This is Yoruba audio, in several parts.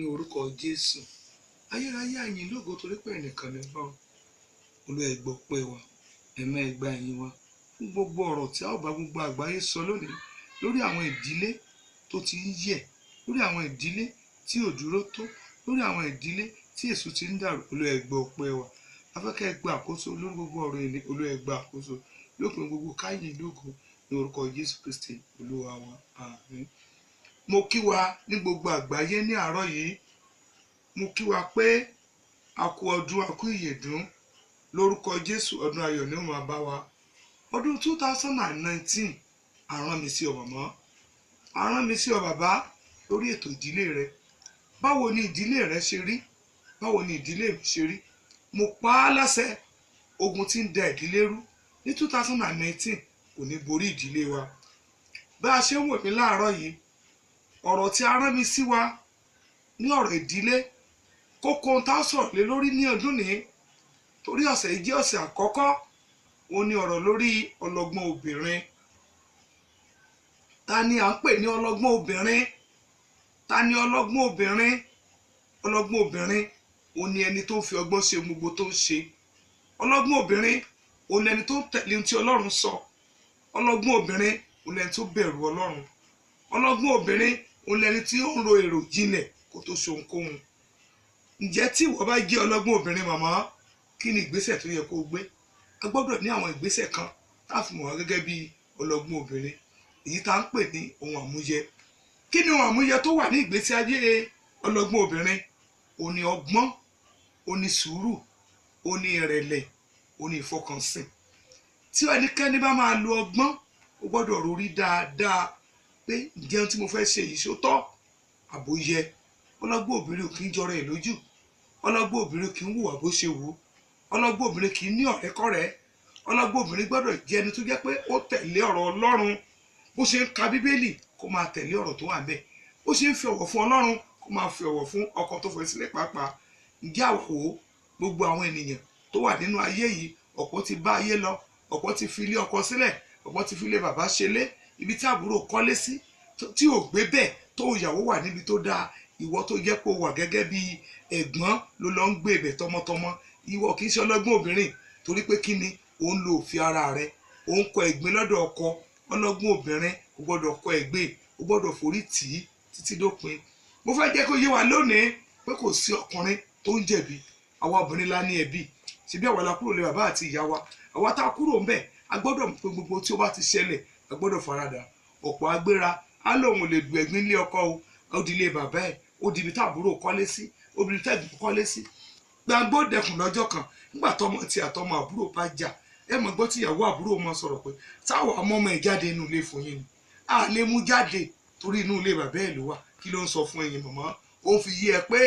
ní orúkọ Jésù. Ayérayé àyìn lógo torí pé ẹnìkan ní bá Olúwa ẹ gbọ́ ọpẹ́ wa, ẹ̀mẹ́ ẹ gbà ẹ̀yìn wa fún gbogbo ọ̀rọ̀ tí a ó bá gbogbo àgbáyé sọ lónìí lórí àwọn ìdílé tó ti ń yẹ̀, lórí àwọn ìdílé tí ò dúró tó, lórí àwọn ìdílé tí èṣù ti ń dàrú. Olúwa ẹ gbọ́ ọpẹ́ wa. Afẹ́kẹ́ ẹ gba àkóso lórí gbogbo ọ̀rọ̀ èlé. Olúwa ẹ gba àkóso lópin gbogbo káyìn lógo ní orúkọ Jésù Kristi Olúwa wa. Àmín. Mo kí wa ní gbogbo àgbáyé ní àárọ̀ yìí. Mo kí wa pé a kú ọdún, a kú ìyèdún. Lórúkọ Jésù, ọdún ayọ̀ ni ó máa bá wa. Ọdún 2019 àrán mi sí ọ màmá, àrán mi sí ọ bàbá lórí ètò ìdílé rẹ. Báwo ni ìdílé rẹ ṣe rí? Báwo ni ìdílé mi ṣe rí? Mo pa á láṣẹ, ogun tí ń da ìdílé rú ní 2019 kò ní borí ìdílé wa. Bá a ṣe ń wò mí láàárọ̀ yìí, ọ̀rọ̀ tí a rán mi sí wa ní ọ̀rọ̀ ìdílé, kókó ohun tá a sọ̀rọ̀ lé lórí ní ọdún nìí, torí ọ̀sẹ̀ yìí jẹ́ ọ̀sẹ̀ àkọ́kọ́, òun ni ọ̀rọ̀ lórí ọlọ́gbọ́n obìnrin. Ta ni à ń pè ní ọlọ́gbọ́n obìnrin? Ta ni ọlọ́gbọ́n obìnrin? Ọlọ́gbọ́n obìnrin òun ni ẹni tó ń fi ọgbọ́n ṣe gbogbo tó ń ṣe. Ọlọ́gbọ́n obìnrin òun ni ẹni tó ń tẹ̀lé ohun tí Ọlọ́run sọ. Ọlọ́gbọ́n obìnrin òun ni ẹni tó bẹ̀rù Ọlọ́run. Ọlọ́gbọ́n obìnrin òun ni ẹni tí ó ń ro èrò jinlẹ̀ kó tó ṣe ohunkóhun. Ǹjẹ́ tí ìwọ bá jẹ́ ọlọ́gbọ́n obìnrin màmá, kí ni ìgbésẹ̀ tó yẹ kó o gbé? A gbọ́dọ̀ ní àwọn ìgbésẹ̀ kan tá a fi mọ̀ wá gẹ́gẹ́ bí ọlọ́gbọ́n obìnrin, èyí tá ń pè ní ohun àmúyẹ. Kí ni ohun àmúyẹ tó wà ní ìgbésí ayé ọlọ́gbọ́n obìnrin? Ó ní ọgbọ́n, ó ní sùúrù, ó ní ìrẹ̀lẹ̀, ó ní ìfọkànsìn. Tí ẹnikẹ́ni bá máa lo ọgbọ́n, ó gbọ́dọ̀ rorí dáadáa pé ǹjẹ́ ohun tí mo fẹ́ ṣe yìí ṣó tọ́ àbó yẹ. Ọlọ́gbọ́n obìnrin ò kì í jọra ẹ̀ lójú. Ọlọ́gbọ́n obìnrin kì í hùwà bó ṣe wù ú. Ọlọ́gbọ́n obìnrin kì í ní ọ̀rẹ́kọ̀rẹ́. Ọlọ́gbọ́n obìnrin gbọ́dọ̀ jẹ́ ẹni tó jẹ́ pé ó tẹ̀lé ọ̀rọ̀ Ọlọ́run. Bó ṣe ń ka Bíbélì kó máa tẹ̀lé ọ̀rọ̀ tó wà ńbẹ̀. Bó ṣe ń fi ọ̀wọ̀ fún Ọlọ́run kó máa fi ọ̀wọ̀ fún ọkọ tó fẹ́ sílẹ̀ pàápàá. Ǹjẹ́ àwọ̀ gbogbo àwọn ènìyàn tó wà nínú ayé yìí, ọ̀pọ̀ ti bá ayé lọ, ọ̀pọ̀ ti fi ilé ọkọ sílẹ̀, ọ̀pọ̀ ti fi ilé bàbá ṣelé, ibi tí àbúrò kọ́lé sí tí ò gbé bẹ́ẹ̀, tó ìyàwó wà níbi tó dáa. Ìwọ tó jẹ́ pé o wà gẹ́gẹ́ bí ẹ̀gbọ́n ló lọ ń gbé ibẹ̀ tọmọtọmọ. Ìwọ kì í ṣe ọlọ́gbọ́n obìnrin, torí pé kí ni? Ò ń lo òfin ara rẹ, ò ń kọ ẹ̀gbin lọ́dọ̀ ọkọ. Ọlọ́gbọ́n obìnrin kò gbọ́dọ̀ kọ ẹ̀gbin, ó gbọ́dọ̀ forí tì í títí dópin. Mo fẹ́ jẹ́ kó yé wa lónìí pé kò sí ọkùnrin tó ń jẹ̀bi. Àwa obìnrin la ní ẹ̀bi. Ṣebí àwa la kúrò lé bàbá àti ìyá wa. Àwa tá a kúrò ń bẹ̀, a gbọ́dọ̀ mọ̀ pé gbogbo tí ó bá ti ṣẹlẹ̀, a gbọ́dọ̀ faradà. Ọ̀pọ̀ agbéra á lóun lè du ẹ̀gbin lé ọkọ o, ó di ilé bàbá ẹ̀, ó di ibi tí àbúrò kọ́lé sí, ó di ibi tí ẹ̀gbọ́n kọ́lé sí. Gbàgbó dẹkùn lọ́jọ́ kan nígbà tọmọ tí àtọmọ àbúrò bá jà, ẹ mọ̀ gbọ́ tí ìyàwó àbúrò mọ sọ̀rọ̀ pé táwọn ọmọ ẹ̀ jáde inú ilé fún yín ni. A lè mú jáde torí inú ilé bàbá ẹ̀ ló wà. Kí ló ń sọ fún ẹ̀yin màmá? Ó fi yé ẹ pé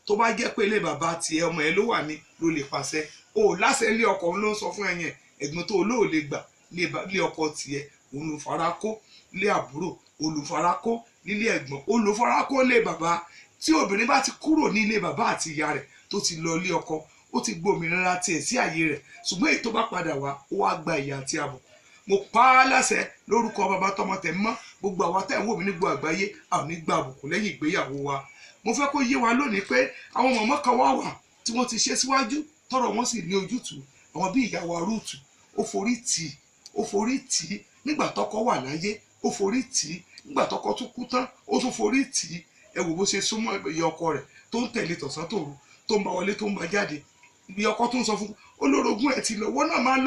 tó bá jẹ́ pé ilé bàbá tiẹ̀ ọmọ ẹ̀ ló wà ní ló lè pàṣẹ. O láṣẹ ilé ọkọ òun ló ń sọ fún ẹ̀yin ẹ̀gbọ́n tó olóò lè gbà ilé ọkọ tiẹ̀ òun ló fara kó, ilé àbúrò olùfara kó, nílé ẹ̀gbọ́n olùfara kó lé bàbá. Tí obìnrin bá ti kúrò ní ilé bàbá àti ìyá rẹ̀ tó ti lọ ilé ọkọ, ó ti gbòmìnira tiẹ̀ sí àyè rẹ̀. Ṣùgbọ́n èyí tó bá padà wá, ó wá gba ìyà àti àbọ̀. Mo pa á láṣẹ lórúkọ bàbá tọmọ tẹ̀ mọ́, gbogbo àwa tẹ̀ ń wò mí ní gbogbo àgbáyé, a ò ní gba àbùkù lẹ́yìn ìgbéyàwó wa. Mo fẹ́ kó yé wa lónìí pé àwọn mọ̀mọ́ kan wá wà tí wọ́n ti ṣe síwájú tọ́rọ̀ wọn sì ní ojútùú. Àwọn bí ìyá wa Rúùtù, ó forí tì í nígbà tọ́kọ wà láyé, ó forí tì í nígbà tọ́kọ tún kú tán, ó tún forí tì í. Ẹ wò bó ṣe súnmọ́ ìyá ọkọ rẹ̀ tó ń tẹ̀lé tọ̀sán tòru, tó ń bá wọlé tó ń bá jáde. Ìyá ọkọ tó ń sọ fún olórogún ẹ̀ ti lọ, wọ́n náà máa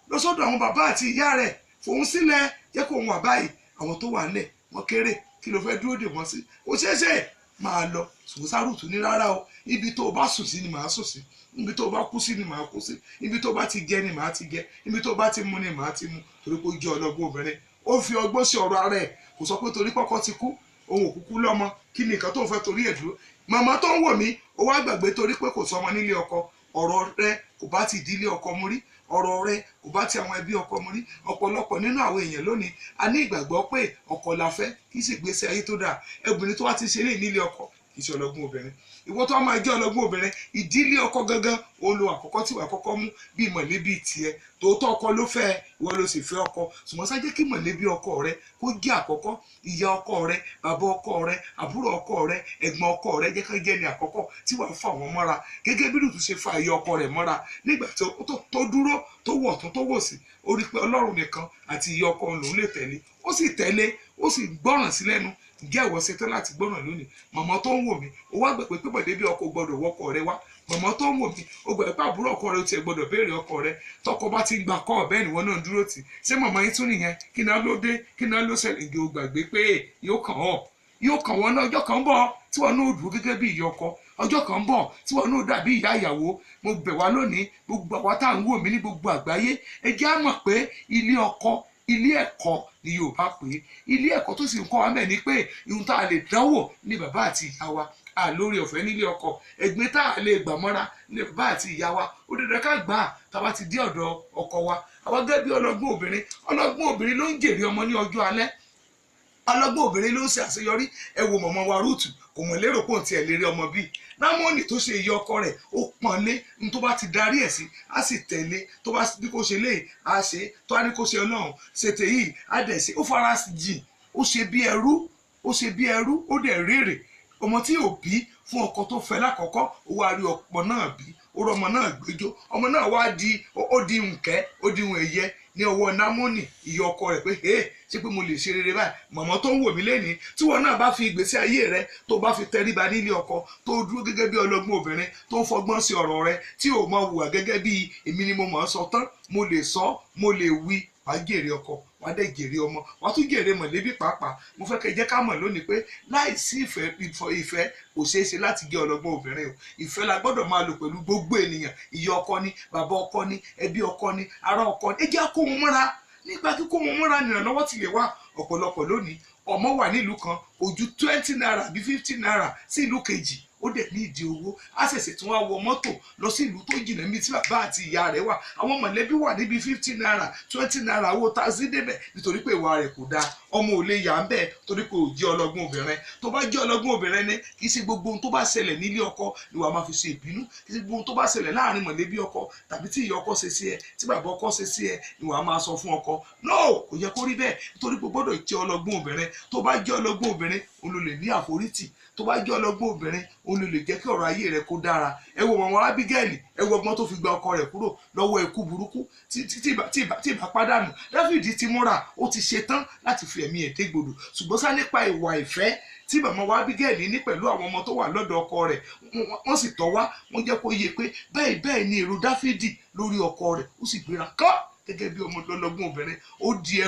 lọ sọ́dọ̀ àwọn bàbá àti ìyá rẹ̀, fòun sílẹ̀, jẹ́ kó òun wà báyìí. Àwọn tó wà nílẹ̀ wọ́n kéré, kí ló fẹ́ dúró dè wọ́n sí? Kò ṣeéṣe, máa lọ. Ṣùgbọ́n Rúùtù ní rárá o, ibi tó o bá sùn sí ni màá sùn sí, ibi tó o bá kú sí ni màá kú sí, ibi tó o bá ti jẹ ni màá ti jẹ, ibi tó o bá ti mu ni màá ti mu. Torí pé ó jẹ́ ọlọ́gbọ́n obìnrin, ó fi ọgbọ́n sí ọ̀rọ̀ ara ẹ̀. Kò sọ pé torí pọ́kọ ti kú òun ò kúkú lọ́mọ, kí ni nǹkan tó ń fẹ́ torí ẹ̀ dúró. Màmá tó ń wò mí, ó wá gbàgbé torí pé kò sọmọ nílé ọkọ, ọ̀rọ̀ rẹ kò bá ti ìdílé ọkọ mu rí, ọ̀rọ̀ rẹ kò bá ti àwọn ẹbí ọkọ mu rí. Ọ̀pọ̀lọpọ̀ nínú àwọn èèyàn lónìí a ní ìgbàgbọ́ pé ọkọ la fẹ́, kì í sì gbésí ayé tó dáa. Obìnrin tó wá ti ṣe lè nílé ọkọ kì í ṣe ọlọ́gbọ́n obìnrin. Ìwọ tó máa jẹ́ ọlọ́gbọ́n obìnrin, ìdílé ọkọ gangan òun lo àkọ́kọ́ tí wàá kọ́kọ́ mú bí mọ̀lẹ́bí tiẹ̀. Tòótọ́ ọkọ ló fẹ́, ìwọ ló sì fẹ́ ọkọ, ṣùgbọ́n ṣá jẹ́ kí mọ̀lẹ́bí ọkọ rẹ kó jẹ́ àkọ́kọ́. Ìyá ọkọ rẹ, bàbá ọkọ rẹ, àbúrò ọkọ rẹ, ẹ̀gbọ́n ọkọ rẹ jẹ́ ká jẹ́ ní àkọ́kọ́ tí wàá fà wọ́n mọ́ra, gẹ́gẹ́ bí Rúùtù ṣe fa ìyá ọkọ rẹ̀ mọ́ra nígbà tó dúró tó wọ̀ tún tó wò sí. Ó rí pé Ọlọ́run nìkan àti ìyá ọkọ lòun lè tẹ̀lé, ó sì tẹ̀lé, ó sì gbọ́ràn sí lẹ́nu. Ǹjẹ́ ìwọ ṣetán láti gbọ́ràn lónìí? Màmá tó ń wò mí, ó wá gbàgbé pé mọ̀lẹ́bí ọkọ gbọ́dọ̀ wọ́kọ rẹ wá. Màmá tó ń wò mí, ó gbàgbé pé àbúrò ọkọ rẹ ó tiẹ̀ gbọ́dọ̀ béèrè ọkọ rẹ. Tọkọ bá ti ń gbà kọ́ ọ̀bẹ́ ìwọ náà dúró tì. Ṣé màmá yín tún nìyẹn? Kí náà ló dé? Kí náà ló ṣẹlẹ̀? Ǹjẹ́ o gbàgbé pé yóò kàn wọ́n náà ọjọ́ kan bọ̀ tí wọ́n náà dúró gẹ́gẹ́ bí ìyá ọkọ, ọjọ́ kan bọ̀ tí wọ́n náà dàbí ìyá ìyàwó. Mo bẹ̀ wá lónìí, gbogbo àwa tá à ń wò mí ní gbogbo àgbáyé, ẹ jẹ́ á mọ̀ pé ilé ọkọ, ilé ẹ̀kọ́ ni Yorùbá pé. Ilé ẹ̀kọ́ tó sì ń kọ́ wa mẹ́ ni pé ihun tá a lè dánwò ní bàbá àti ìyá wa, àlórí ọ̀fẹ́ nílé ọkọ. Ẹ̀gbin tá a lè gbà mọ́ra ní bàbá àti ìyá wa, ó dandan ká gbà á tá a bá ti dé ọ̀dọ̀ ọkọ wa. Àwọn gẹ́gẹ́ bí ọlọ́gbọ́n obìnrin ló ń jèrè ọmọ ní ọjọ́ alẹ́. Ọlọ́gbọ́n obìnrin ló ń ṣe àṣeyọrí. Ẹ wo mọ̀mọ́ wa Rúùtù, kò mọ̀ lérò pé òun tiẹ̀ lè rí ọmọ bí. Námọ́nì tó ṣe ìyá ọkọ rẹ̀, ó pọ́nlé ní tó bá ti darí ẹ̀ sí, á sì tẹ̀lé. Tó bá ní kó ṣe léyìí, á ṣe. Tó bá ní kó ṣe Ọlọ́run, ṣètè yìí, á dẹ̀ ṣe. Ó fara jìn, ó ṣe bí ẹrú, ó dẹ̀ rèrè. Ọmọ tí ò bí fún ọkọ tó fẹ́ lákọ̀ọ́kọ́, ó wá rí ọ̀pọ̀ náà bí, ó rọ ọmọ náà gbẹjọ́. Ọmọ náà wá di nkẹ́, ó di ohun ẹ̀yẹ ní ọwọ́ Námọ́nì ìyá ọkọ rẹ̀ pé ṣé pé mo lè ṣe rere báyìí. Màmá tó ń wò mí lẹ́ni, tí wọn náà bá fi ìgbésí ayé rẹ tó bá fi tẹríba nílé ọkọ, tó dúró gẹ́gẹ́ bí ọlọ́gbọ́n obìnrin tó ń fọgbọ́n sí ọ̀rọ̀ rẹ, tí ò mọ hùwà gẹ́gẹ́ bí èmi ni mo mọ̀ ọ́ sọ tán, mo lè sọ, mo lè wí, wàá jèrè ọkọ, wàá dẹ̀ jèrè ọmọ, wàá tún jèrè mọ̀lẹ́bí pàápàá. Mo fẹ́ kẹ́ jẹ́ ká mọ̀ lónìí pé láìsí ìfẹ́ kò ṣeé ṣe láti jẹ́ ọlọ́gbọ́n obìnrin o. Ìfẹ́ la gbọ́dọ̀ máa lò pẹ̀lú gbogbo ènìyàn. Ìyá ọkọ ni, bàbá ọkọ ni, ẹbí ọkọ ni, ará ọkọ ni. Ẹ jẹ́ kó wọn mọ́ra. Nígbà kíkó wọn mọ́ra nìrànlọ́wọ́ ti lè wá. Ọ̀pọ̀lọpọ̀ lónìí ọmọ wà nílùú kan, ojú 20 naira bí 50 naira sí ìlú kejì, ó dẹ̀ ní ìdí owó. Á ṣẹ̀ṣẹ̀ tún wá wọ mọ́tò lọ sí ìlú tó jìnnà níbi tí bàbá àti ìyá rẹ̀ wà. Àwọn mọ̀lẹ́bí wà níbi 50 naira 20 naira owó taxi débẹ̀ nítorí pé ìwà rẹ̀ kò dáa. Ọmọ ò lè yà ń bẹ́ẹ̀ torí pé ò jẹ́ ọlọ́gbọ́n obìnrin. Tó bá jẹ́ ọlọ́gbọ́n obìnrin ni, kì í ṣe gbogbo ohun tó bá ṣẹlẹ̀ nílé ọkọ ni wàá máa fi ṣe ìbínú. Kì í ṣe gbogbo ohun tó bá ṣẹlẹ̀ láàrin mọ̀lẹ́bí ọkọ tàbí tí ìyá ọkọ ṣe sí ẹ, tí bàbá ọkọ ṣe sí ẹ ni wàá máa sọ fún ọkọ. No, kò yẹ kó rí bẹ́ẹ̀ nítorí pé gbọ́dọ̀ jẹ́ ọlọ́gbọ́n obìnrin. Tó bá jẹ́ ọlọ́gbọ́n obìnrin, òun ló lè ní àforítì. Tó bá jẹ́ ọlọ́gbọ́n obìnrin, òun ló lè jẹ́ kí ọ̀rọ̀ ayé rẹ̀ kó dára. Ẹ wo mọ̀mọ́ Ábígẹ́lì, ẹ wo ọgbọ́n tó fi gba ọkọ rẹ̀ kúrò lọ́wọ́ ikú burúkú tí ìbá pàdánù. Dáfídì ti múra, ó ti ṣetán láti fi ẹ̀mí ẹ̀ dégbodò. Ṣùgbọ́n sá nípa ìwà ìfẹ́ tí màmá wa Ábígẹ́lì ní pẹ̀lú àwọn ọmọ tó wà lọ́dọ̀ ọkọ rẹ̀, wọ́n sì tọ́ wá, wọ́n jẹ́ kó yé pé bẹ́ẹ̀ ni èrò Dáfídì lórí ọkọ rẹ̀. Ó sì gbéra kán gẹ́gẹ́ bí ọmọ ọlọ́gbọ́n obìnrin. Ó di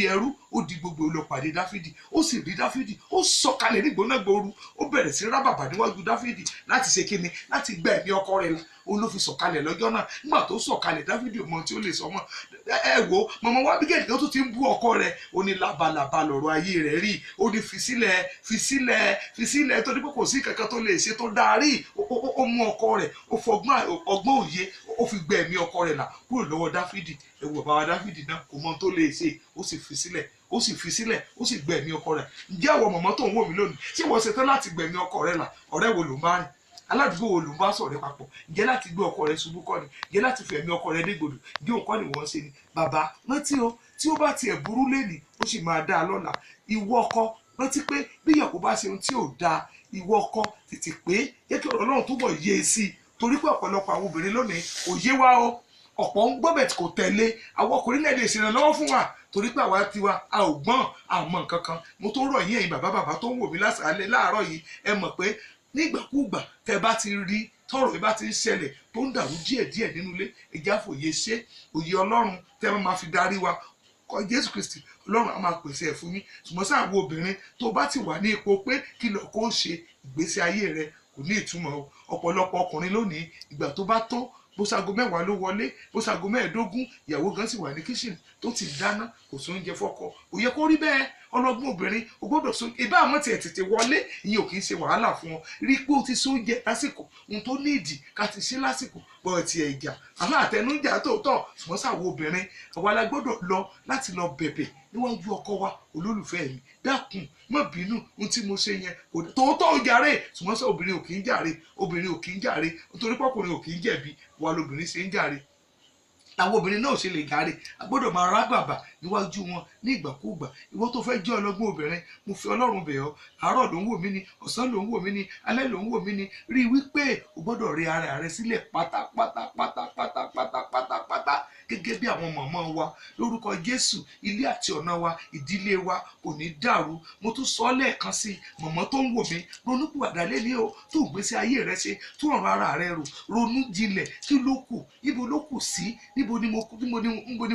ẹrú, ó di gbogbo olùpàdé Dáfídì. Ó sì rí Dáfídì, ó sọ̀kalẹ̀ nígbóná gbooru, ó bẹ̀rẹ̀ sí rábàbà níwájú Dáfídì láti ṣe kíni, láti gba ẹ̀mí ọkọ rẹ̀. Ó ló fi sọ̀kalẹ̀ lọ́jọ́ náà. Nígbà tó sọ̀kalẹ̀, Dáfídì ò mọ tí ó lè sọ mọ́. Ẹ wo màmá wa Ábígẹ́lì tó tún ti ń bú ọkọ rẹ̀. Ó ní labalábá lọ̀rọ̀ ayé rẹ̀ rí. Ó ní fi sílẹ̀ torí pé kò sí kankan tó lè ṣe tó darí. Ó mú ọkọ rẹ̀, ó fọgbọ́n òye, ó fi gba ẹ̀mí ọkọ rẹ̀ là kúrò lọ́wọ́ Dáfídì. Ẹ wo bàbá wa Dáfídì náà kò mọ tó lè ṣe, ó sì fi sílẹ̀, ó sì gba ẹ̀mí ọkọ rẹ̀. Ǹjẹ́ àwọn mọ̀mọ́ tó ń wò mí lónìí, ṣé wọ́n ṣetán láti gba ẹ̀mí ọkọ rẹ̀ là? Ọ̀rẹ́ wo ló ń bá rìn? Aládùúgbò wo ló ń bá ṣọ̀rẹ́ papọ̀? Ǹjẹ́ láti gbé ọkọ rẹ̀ ṣubú kọ́ ni? Ǹjẹ́ láti fi ẹ̀mí ọkọ rẹ̀ dégbodò? Ǹjẹ́ òun kọ́ ni wọ́n ṣe ni? Bàbá rántí o, tí ó bá tiẹ̀ burú lénìí, ó sì máa dáa lọ́la. Ìwọ ọkọ rántí pé bí ìyàwó bá ṣe ohun tí ò dáa, ìwọ ọkọ tètè pé jẹ́ kí ọ̀rọ̀ Ọlọ́run túbọ̀ yé e sí i. Torí pé ọ̀pọ̀lọpọ̀ àwọn obìnrin lónìí kò yé wa o. Ọ̀pọ̀ ń gbọ́bẹ̀ tí kò tẹ̀lé. Àwọn ọkùnrin náà lè ṣèrànlọ́wọ́ fún wa torí pé àwa tiwa a ò gbọ́n àmọ́ nǹkan kan. Mo tó rọ̀ yín ẹ̀yin bàbá tó ń wò mí lásàálẹ̀ láàárọ̀ yìí, ẹ mọ̀ pé nígbàkúùgbà tẹ́ bá ti rí tọ́rọ̀ bá ti ń ṣẹlẹ̀ tó ń dàrú díẹ̀díẹ̀ nínú ilé, ẹ jẹ́ àfòye ṣe òye Ọlọ́run tẹ́ máa fi darí wa. Jésù Kristi Ọlọ́run á máa pèsè ẹ̀ fún yín. Ṣùgbọ́n sáà wo obìnrin tó bá ti wà ní ipò pé kí lọ kó ṣe ìgbésí ayé rẹ̀ kò ní ìtumọ̀ o. Ọ̀pọ̀lọpọ̀ ọkùnrin lónìí ìgbà tó bá tó bó ṣago 10 ló wọlé, bó ṣago 15 ìyàwó gan sì wà ní kíṣìnì tó ti dáná, kò sí oúnjẹ fọ́kọ. Kò yẹ kó rí bẹ́ẹ̀. Ọlọ́gbọ́n obìnrin o gbọ́dọ̀ so ìbá àmọ́ tiẹ̀ tètè wọlé, ìyẹn ò kì í ṣe wàhálà fún ọ. Rí pé o ti so oúnjẹ lásìkò, ohun tó ní ìdí ká ti ṣe lásìkò. Bọ́ ti ìjà àmọ́ àtẹnújà tòótọ́. Ṣùgbọ́n sáwo obìnrin àwa la gbọ́dọ̀ lọ láti lọ bẹ̀bẹ̀ níwájú ọkọ wa olólùfẹ́ mi dákun má bínú ohun tí mo ṣe yẹn tòótọ́ ó jàre ṣùgbọ́n sọ obìnrin ò kì í jàre obìnrin ò kì í jàre nítorí pọ́kùnrin ò kì í jẹ̀bi wa lobìnrin ṣe ń jàre àwọn obìnrin náà ṣe lè jàre a gbọ́dọ̀ máa rágbàbà níwájú wọn ní ìgbàkúùgbà ìwọ tó fẹ́ jẹ́ ọlọ́gbọ́n obìnrin mo fi Ọlọ́run bẹ̀ ọ́ àárọ̀ ló ń wò mí ni ọ̀sán ló ń wò mí ni alẹ́ ló ń wò mí ni rí i wípé o gbọ́dọ̀ rí ara rẹ sílẹ̀ pátápátá gẹ́gẹ́ bí àwọn mọ̀mọ́ wa lórúkọ Jésù ilé àti ọ̀nà wa ìdílé wa kò ní dàrú mo tún sọ lẹ́ẹ̀kan sí mọ̀mọ́ tó ń wò mí ronúpìwàdà lélẹ̀ o tó ìgbésí ayé rẹ ṣe tó ọ̀rọ̀ ara rẹ rò ronú jinlẹ̀ kí ló kù ibo ló kù sí níbo ni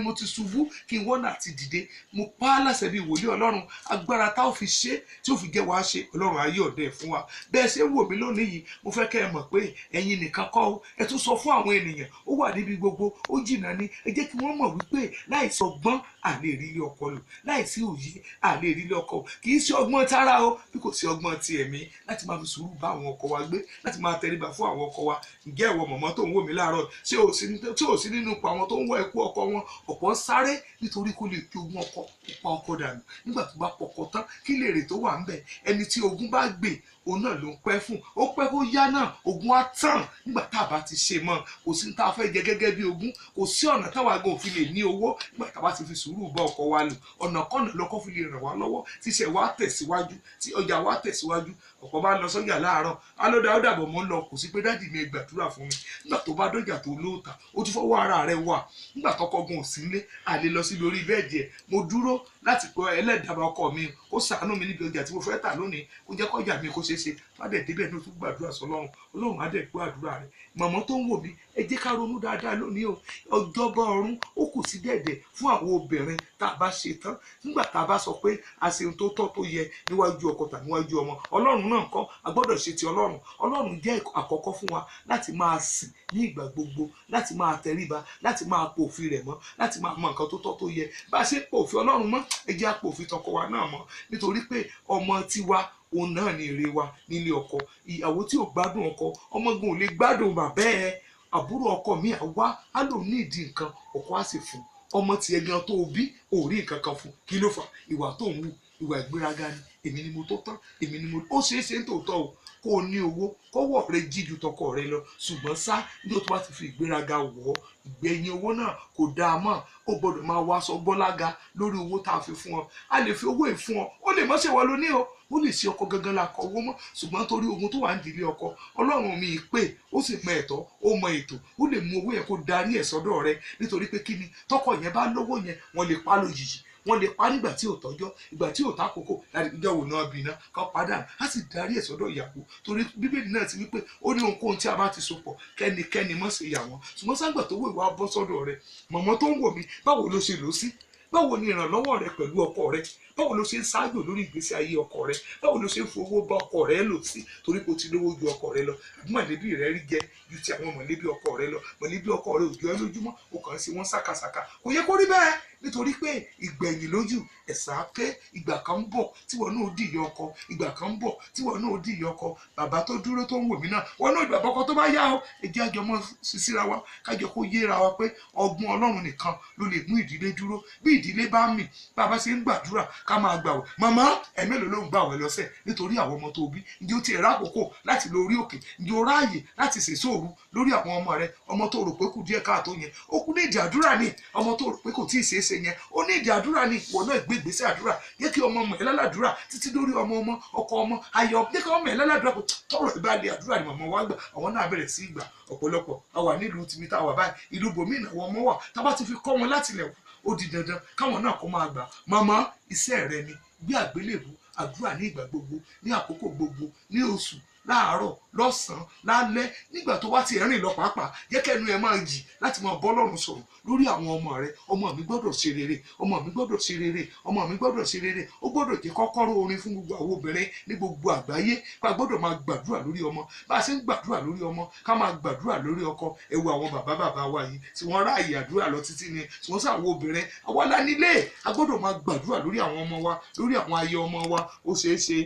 mo ti ṣubú kí n wọ́nà àti dìde mo pa á láṣẹ bí wòlíì Ọlọ́run agbára tá ò fi ṣe tí ò fi jẹ́ wàá ṣe Ọlọ́run ayé ọ̀dẹ fún wa bẹ́ẹ̀ ṣe ń wò mí lónìí yìí mo fẹ́ kẹ́ ẹ mọ̀ pé ẹ̀yin nìkan kọ́ o ẹ tún sọ fún àwọn ènìyàn ó wà níbi gbogbo ó jìnnà ní ẹ jẹ́ kí wọ́n mọ̀ wípé láìsí ọgbọ́n à lè rí ilé ọkọ lò láìsí òye à lè rí ilé ọkọ kì í ṣe ọgbọ́n tara o bí kò sí ọgbọ́n ti ẹ̀mí láti máa fi sùúrù bá àwọn ọkọ wa gbé láti máa tẹríba fún àwọn ọkọ wa ǹjẹ́ ìwọ mọ̀mọ́ tó ń wò mí láàárọ̀ tí ò sí nínú ipò àwọn tó ń wọ ẹkú ọkọ wọn ọ̀pọ̀ sáré nítorí kó lè kí ogún ọkọ pa ọkọ dànù nígbà tó bá pọkọ tán kí lèrè tó wà ń bẹ ẹni tí ogún bá gbè òun náà ló ń pẹ́ fún ó pẹ́ kó yá náà ogún á tàn nígbà tá a bá ti ṣe mọ́ kò sí tá a fẹ́ jẹ gẹ́gẹ́ bí ogún kò sí ọ̀nà táwa gan òfin lè ní owó nígbà tá a bá ti fi sùúrù bá ọkọ wa lò ọ̀nà kọ́nà lọ́kọ́ fi lè ràn wá lọ́wọ́ tíṣẹ́ wa tẹ̀síwájú tí ọjà wa tẹ̀síwájú ọ̀pọ̀ bá lọ sọ́jà láàárọ̀ alódà ó dàbọ̀ mọ́ ń lọ kò sí pé dádì mi gbàdúrà fún mi nígbà tó bá dọ́jà tó lóòótá ó tún fọwọ́ ara rẹ̀ wà nígbà tọkọgun ò sí nílé àlè lọ sí lórí bẹ́ẹ̀dì ẹ̀ mo dúró láti pẹ́ ẹlẹ́dàá ọkọ mi kó ṣàánú mi níbi ọjà tí mo fẹ́ tà lónìí kó jẹ́ kọjá mi kó ṣeé ṣe fádẹ̀ débẹ̀ ní o tún gbàdúrà sọ́lọ́run Ọlọ́run á dẹ̀ gbọ́ àdúrà rẹ̀ mọ̀mọ́ tó ń wò mí ẹ jẹ́ ká ronú dáadáa lónìí o ọjọ́bọ̀ ọ̀run ó kù sí dẹ̀dẹ̀ fún àwọn obìnrin tá a bá ṣe tán nígbà tá a bá sọ pé a ṣe ohun tó tọ́ tó yẹ níwájú ọkọ tàbí níwájú ọmọ Ọlọ́run náà kọ́ a gbọ́dọ̀ ṣe ti Ọlọ́run jẹ́ àkọ́kọ́ fún wa láti máa sìn ní ìgbà gbogbo láti máa tẹríba láti máa pòfin rẹ̀ mọ́ láti máa mọ nǹkan tó tọ́ tó yẹ bá a ṣe pòfin Ọlọ́run mọ́ ẹ jẹ́ àpòfin tọkọ wa náà mọ́ nítorí pé ọmọ tiwa òun náà ni èrè wa nílé ọkọ ìyàwó tí ò gbádùn ọkọ ọmọgun ò lè gbádùn bàbá ẹ àbúrò ọkọ mi àwa á lò ní ìdí nǹkan ọkọ á sì fún ọmọ tiẹ̀ gan tó bí ò rí nǹkan kan fún kí ló fà ìwà tó ń wù ìwà ìgbéraga ni èmi ni mo tó tán èmi ni mo ó ṣeé ṣe ń tòótọ́ o kó o ní owó kọ́wọ́ rẹ jí ju tọkọ rẹ lọ ṣùgbọ́n sá ní o tó bá ti fi ìgbéraga wọ̀ ọ́ ìgbẹ̀yìn owó náà kò dáa mọ́ ó gbọ́dọ̀ máa wá aṣọ gbọ́lága lórí owó tá a fi fún ọ a lè fi owó yìí fún ọ ó lè mọ́ ṣe wọ́n lóní o ó lè ṣe ọkọ gangan la kọ owó mọ́ ṣùgbọ́n torí ogun tó wà ń dìlé ọkọ Ọlọ́run mi pé ó sì mọ ẹ̀tọ́ ó mọ ètò ó lè mú owó yẹn kó darí ẹ̀ sọ́dọ̀ rẹ nítorí pé kíni tọkọ yẹn bá lówó yẹn wọ́n lè pa lójijì wọ́n lè pa nígbà tí ò tọ́jọ́ ìgbà tí ò tákòókò láti ìjọ wò náà bìnà ká padà á sì darí ẹ̀ sọ́dọ̀ ìyàwó torí bíbélì náà ti wípé ó ní ohunkóhun tí a bá ti so pọ̀ kẹ́nikẹ́ni mọ̀ sí ìyàwó ṣùgbọ́n sáńgbà tó wò ìwà bọ́ sọ́dọ̀ rẹ̀ mọ̀mọ́ tó ń wò mí báwo ló ṣe lò sí báwo ni ìrànlọ́wọ́ rẹ pẹ̀lú ọkọ rẹ báwo ló ṣe ń ṣáájú lórí ìgbésí ayé ọkọ rẹ báwo ló ṣe ń fowó bá ọkọ rẹ lò sí torí kò ti lówó ju ọkọ rẹ lọ àbí mọ̀lẹ́bí rẹ rí jẹ ju ti àwọn mọ̀lẹ́bí ọkọ rẹ lọ mọ̀lẹ́bí ọkọ rẹ ò jọ ẹ́ lójúmọ́ ó kàn ń ṣe wọ́n ṣàkàṣàkà kò yẹ kó rí bẹ́ẹ̀ nítorí pé ìgbẹ̀yìn lójú ẹ̀sà pé ìgbà kan ń bọ̀ tí wọn náà dìyẹ ọkọ ìgbà kan ń bọ̀ tí wọn náà dìyẹ ọkọ bàbá tó dúró tó ń wò mí náà wọn náà ìgbà bọ́kọ tó bá yá o ẹjẹ́ àjọ mọ́ sísíra wa kájọ kó yéra wa pé ọgbọ́n Ọlọ́run nìkan ló lè mú ìdílé dúró bí ìdílé bá mì bàbá ṣe ń gbàdúrà ká máa gbàwẹ̀ màmá ẹ̀mélòó ló ń gbàwẹ̀ lọ́sẹ̀ nítorí àwọn ọmọ tó bí ǹjẹ́ ó ti ẹ̀rá àkókò láti lọ orí òkè ǹjẹ́ ó ráàyè láti sèṣòru lórí àwọn ọmọ rẹ ọmọ tó rò pé kù díẹ̀ káàtó yẹn ó kú ní ìdí àdúrà ni ọmọ tó rò pé kò tíì ṣeéṣe yẹn ó ní ìdí àdúrà ni ìwọ náà gbé ìgbésẹ̀ àdúrà yẹ kí ọmọ ẹ lálàdúrà títí lórí ọmọ ọkọ ọmọ ayọ̀ yẹ kí ọmọ ẹ lálàdúrà kò tọrọ ìbálẹ̀ àdúrà ni màmá wa gbà àwọn náà bẹ̀rẹ̀ sí ìgbà ọ̀pọ̀lọpọ̀ a wà nílùú tìmí tá a wà báyìí ìlú bòmínà àwọn ọmọ wà tá a bá ti fi kọ́ wọn láti ilẹ̀ ó di dandan káwọn náà kó máa gbà màmá iṣẹ́ rẹ ni bí àgbélébù àdúrà ní ìgbà gbogbo ní àkókò gbogbo ní oṣù láàárọ̀ lọ́sàn-án lálẹ́ nígbà tó wá ti rìn lọ pàápàá jẹ́ kẹ́nu ẹ máa jì láti máa bọ́ Ọlọ́run sọ̀rọ̀ lórí àwọn ọmọ rẹ ọmọ mi gbọ́dọ̀ ṣe rere ọmọ mi gbọ́dọ̀ ṣe rere ọmọ mi gbọ́dọ̀ ṣe rere ó gbọ́dọ̀ jẹ́ kọ́kọ́rọ́ orin fún gbogbo àwọn obìnrin ní gbogbo àgbáyé pa gbọ́dọ̀ máa gbàdúrà lórí ọmọ bá a ṣe ń gbàdúrà lórí ọmọ ká máa gbàdúrà lórí ọkọ ẹ wo àwọn bàbá wa yìí tí wọ́n ráàyè àdúrà lọ títí ni tí wọ́n sàwọn obìnrin àwa la nílé a gbọ́dọ̀ máa gbàdúrà lórí àwọn ọmọ wa lórí àwọn ayé ọmọ wa ó ṣeé ṣe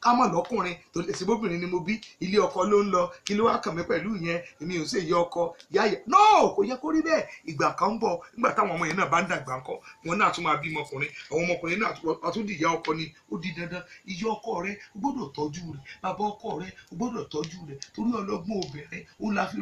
ká mọ̀ lọ́kùnrin tó lè ṣe bóbìnrin ni mo bí ilé ọkọ ló ń lọ kí ló wá kàn mí pẹ̀lú yẹn èmi ò sì yẹ ọkọ yáyẹ no kò yẹ kó rí bẹ́ẹ̀. ìgbà kan ń bọ̀ nígbà táwọn ọmọ yẹn náà bá ń dàgbà ńkọ́ wọn náà tún máa bímọ ọkùnrin àwọn ọmọkùnrin náà tún di ìyá ọkọ ni ó di dandan ìyá ọkọ rẹ o gbọ́dọ̀ tọ́jú rẹ bàbá ọkọ rẹ o gbọ́dọ̀ tọ́jú rẹ torí ọlọ́gbọ́n obìnrin òun la fi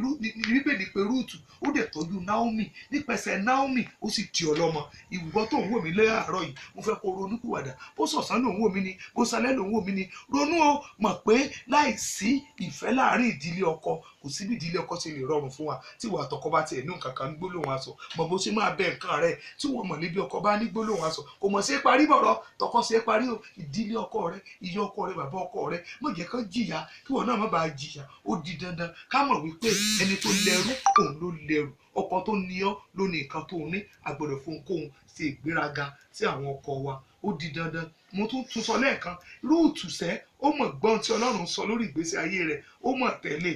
bíbélì pé Rúùtù ó dẹ̀ tọ́jú Náómì nípasẹ̀ Náómì ó sì tì ọlọ́mọ ìwọ tó ń wò mí láàárọ̀ yìí mo fẹ́ kó ronúpìwàdà bó sọ̀sán ló ń wò mí ni bó salẹ́ ló ń wò mí ni ronú o mọ̀ pé láìsí ìfẹ́ láàrin ìdílé ọkọ kò sí bí ìdílé ọkọ ṣe lè rọrùn fún wa tí ìwà àtọkọ bá tiẹ̀ ní nǹkan kan ní gbólóhùn aṣọ mọ̀ bó ṣe máa bẹ nǹkan rẹ̀ tí wọ́n mọ̀ níbi ọkọ bá ní gbólóhùn aṣọ kò mọ̀ ṣe é parí bọ̀rọ̀ tọkọ ṣe é parí o ìdílé ọkọ rẹ̀ ìyá ọkọ rẹ̀ bàbá ọkọ rẹ̀ mọ̀ jẹ́ kán jìyà kí wọ́n náà má bàa jìyà ó di dandan ká mọ̀ wípé ẹni tó lẹ́rú òun ló lẹ́rù ọkọ tó ní ọ́ ló ní nǹkan tó ní àgbọ́dọ̀ fún kóun ṣe ìgbéraga sí àwọn ọkọ wa ó di dandan mo tún sọ lẹ́ẹ̀kan Rúùtù sẹ́ ó mọ̀ gbọ́n tí Ọlọ́run sọ lórí ìgbésí ayé rẹ̀ ó mọ̀ tẹ̀lé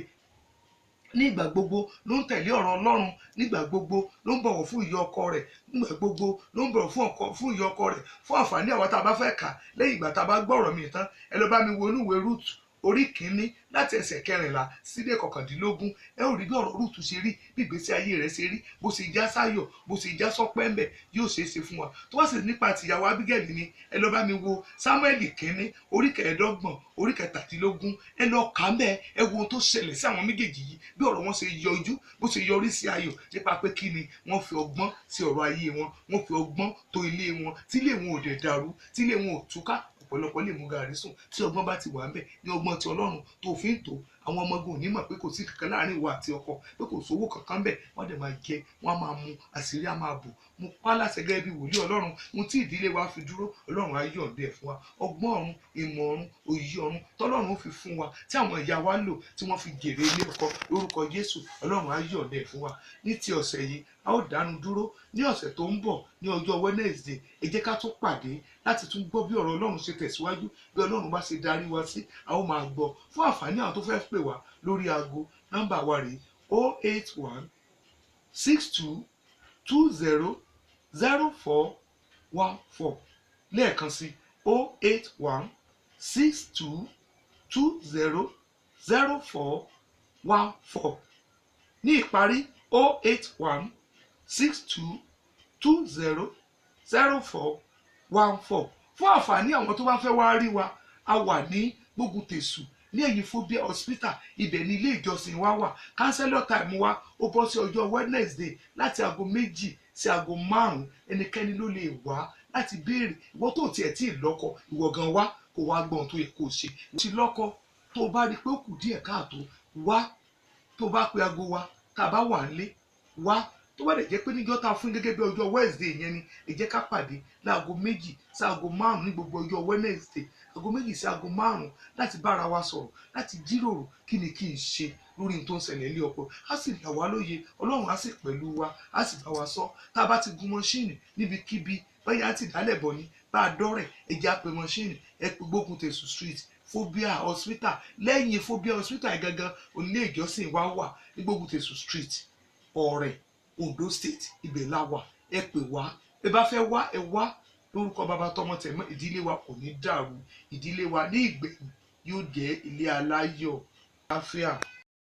nígbà gbogbo ló ń tẹ̀lé ọ̀rọ̀ Ọlọ́run nígbà gbogbo ló ń bọ̀wọ̀ fún ìyá ọkọ rẹ̀ nígbà gbogbo ló ń bọ̀wọ̀ fún ìyá ọkọ rẹ̀ fún àǹfààní àwa tá a bá fẹ́ kà lẹ́yìn ìgbà tá a bá gbọ́ ọ̀rọ̀ mi tán ẹ lọ bá mi wo inú ìwé Rúùtù orí kìíní láti ẹsẹ̀ 14 sílẹ̀ 19 ẹ ò rí bí ọ̀rọ̀ Rúùtù ṣe rí bí ìgbésí ayé rẹ̀ ṣe rí bó ṣe já sáyọ̀ bó ṣe já sọ́pẹ́ ńbẹ̀ yóò ṣe é ṣe fún wa tó wá sì nípa tìyàwó Ábígẹ́lì ni ẹ lọ bá mi wo Sámúẹ́lì kìíní orí 15 orí 17 ẹ lọ kà ń bẹ ẹ wo ohun tó ṣẹlẹ̀ sí àwọn méjèèjì yìí bí ọ̀rọ̀ wọn ṣe yọjú bó ṣe yọrí sí ayọ̀ nípa pé kí ni wọ́n fi ọgbọ́n sí ọ̀rọ̀ ayé wọn wọ́n fi ọgbọ́n tó ilé wọn tí ilé wọn ò dẹ̀ dàrú tí ilé wọn ò túká ọ̀pọ̀lọpọ̀ lè mú gàrí sùn tí ọgbọ́n bá ti wà ń bẹ̀ ní ọgbọ́n ti Ọlọ́run tó fi ń tó àwọn ọmọ ogun ní mọ̀ pé kò sí kankan láàrin ìwà àti ọkọ pé kò sówó kankan bẹ̀ wọ́n dẹ̀ máa jẹ wọ́n á máa mu àṣírí á máa bò mo pa láṣẹ gẹ́gẹ́ bí wòlíì Ọlọ́run mo tí ìdílé wa fi dúró Ọlọ́run á yọ̀ǹde ẹ̀ fún wa ọgbọ́n ọ̀run ìmọ̀ ọ̀run òye ọ̀run tọ́lọ́run ó fi fún wa tí àwọn ìyá wa lò tí wọ́n fi jèrè ilé ọkọ lórúkọ Jésù Ọlọ́run á yọ̀ǹde ẹ̀ fún wa ní ti ọ̀sẹ̀ yìí a ó dánu dúró ní ọ̀sẹ̀ tó ń bọ̀ ní ọjọ́ Wednesday ẹ jẹ́ ká tún pàdé láti tún gbọ́ bí ọ̀rọ̀ Ọlọ́run ṣe tẹ̀síwájú bí Ọlọ́run bá ṣe darí wa sí a ó máa gbọ́ fún àǹfààní àwọn tó fẹ́ pè wá lórí aago nọ́mbà wa rèé 081 62 20 0414 lẹ́ẹ̀kan sí 081 62 20 0414 ní ìparí 081 62 20 0414 fún àǹfààní àwọn tó bá fẹ́ wá rí wa a wà ní Gbógùntèṣù ní ẹ̀yìn Phobia hospital ibẹ̀ ní ilé ìjọsìn wa wà kánsẹ́lọ̀ time wa ó bọ́ sí ọjọ́ Wednesday láti aago 2 sí aago 5 ẹnikẹ́ni ló lè wá láti béèrè ìwọ tó tiẹ̀ tí ì lọ́kọ ìwọ gan wá kó wá gbọ́n tó yẹ kó ṣe ti lọ́kọ tó bá rí pé ó kù díẹ̀ káàtó wá tó bá pe aago wa tá a bá wà nílé wá tó bá dẹ̀ jẹ́ pé níjọ́ tá a fún gẹ́gẹ́ bí ọjọ́ Wednesday yẹn ni ẹ jẹ́ ká pàdé láago 2 sí aago 5 ní gbogbo ọjọ́ Wednesday aago 2 sí aago 5 láti bára wa sọ̀rọ̀ láti jíròrò kí ni kí n ṣe lórí ohun tó ń ṣẹlẹ̀ ilé ọkọ á sì là wá lóye Ọlọ́run á sì pẹ̀lú wa á sì bá wa sọ tá a bá ti gun mọ́ṣíìnì níbikíbi báyà á ti dálẹ̀ bọ̀ ni bá a dọ́rẹ̀ ẹ jẹ́ á pe mọ́ṣíìnì ẹ pe Gbógùntèṣù street Phobia hospital lẹ́yìn Phobia hospital gangan onílé ìjọsìn wa wà ní Gbógùntèṣù street Ọ̀rẹ́ Ondo state ibẹ̀ la wà ẹ pè wá ẹ bá fẹ́ wá ẹ wá lórúkọ bàbá tọmọ tẹ̀mọ́ ìdílé wa kò ní dàrú ìdílé wa ní ìgbẹ̀yìn yóò jẹ́ ilé aláyọ̀ àlàáfíà.